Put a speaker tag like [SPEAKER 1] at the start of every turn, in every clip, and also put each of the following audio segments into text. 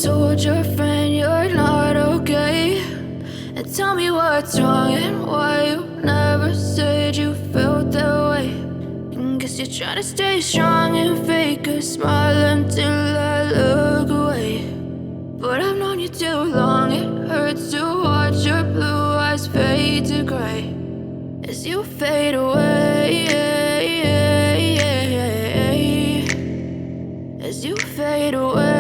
[SPEAKER 1] told your friend you're not okay? And tell me what's wrong and why you never said you felt that way. And guess you're trying to stay strong and fake a smile until I look away. But I've known you too long, it hurts to watch your blue eyes fade to gray as you fade away, as you fade away.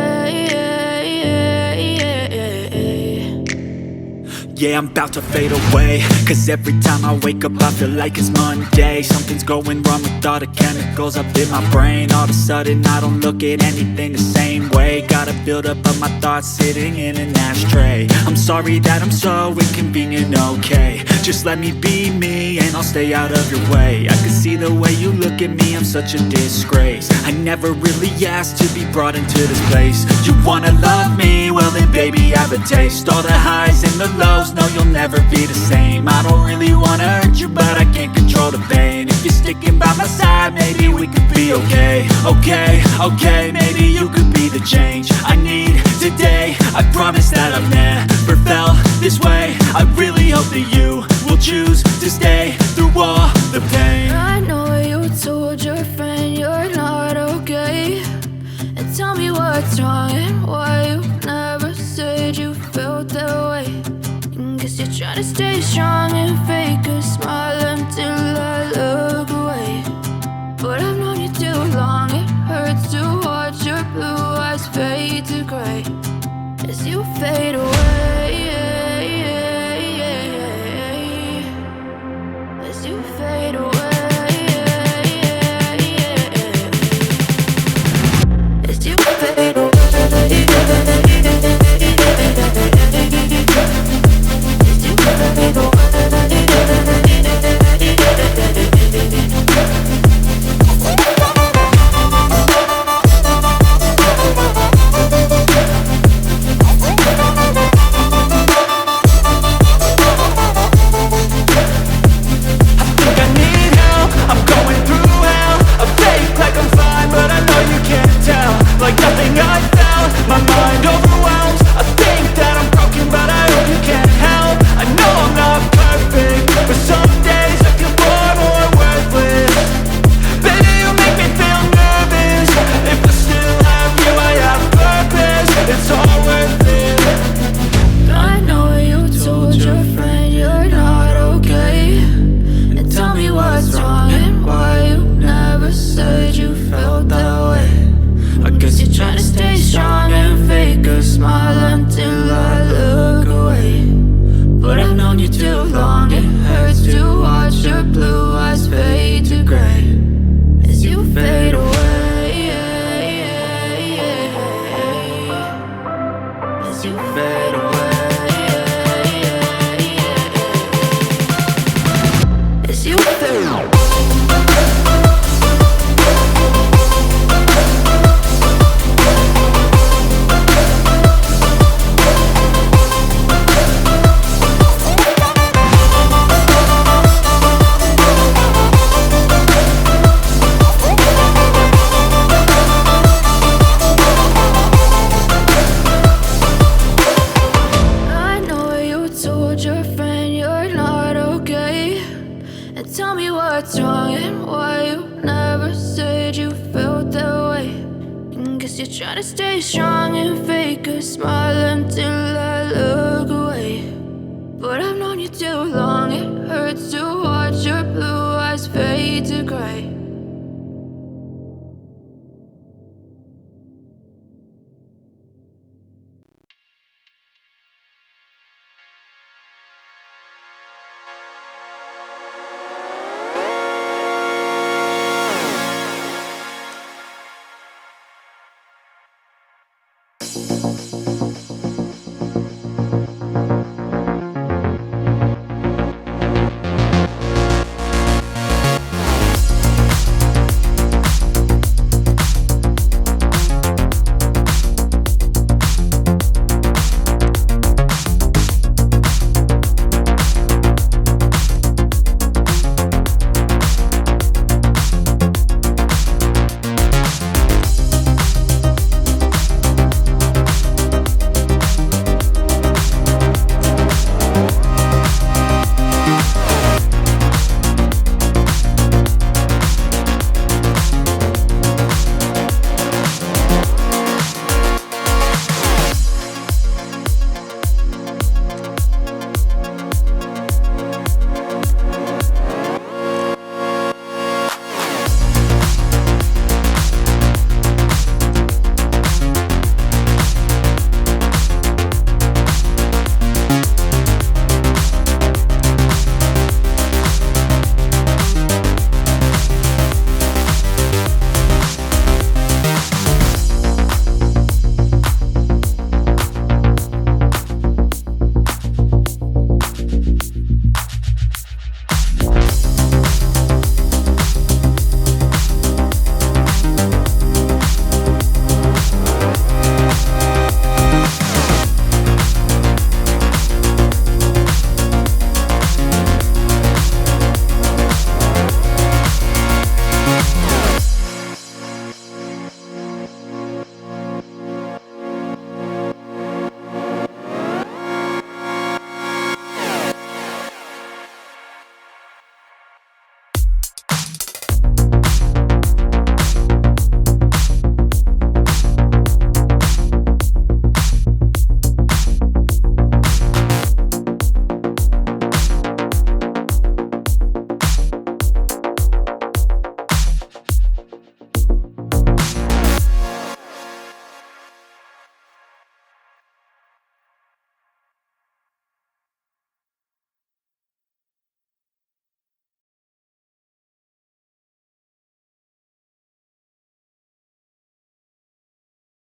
[SPEAKER 2] Yeah, I'm about to fade away, cause every time I wake up I feel like it's Monday. Something's going wrong with all the chemicals up in my brain. All of a sudden I don't look at anything the same way. Got a buildup of my thoughts sitting in an ashtray. I'm sorry that I'm so inconvenient, okay? Just let me be me and I'll stay out of your way. I can see the way you look at me, I'm such a disgrace. I never really asked to be brought into this place. You wanna love me? Well then baby, have a taste. All the highs and the lows, no, you'll never be the same. I don't really wanna hurt you, but I can't control the pain. If you're sticking by my side, maybe we could be okay. Okay, maybe you could be the change I need today. I promise that I've never felt this way. I really hope that you will choose to stay through all the pain.
[SPEAKER 1] I know you told your friend you're not okay. And tell me what's wrong and why you never said you felt that way. And guess you're trying to stay strong and fake a smile until I look away. But I've known you too long, it hurts to watch your blue eyes fade to gray as you fade away, as you fade away, as you fade away. Tell me what's wrong and why you never said you felt that way. And guess you're trying to stay strong and fake a smile until I look away. But I've known you too long, it hurts to watch your blue eyes fade to gray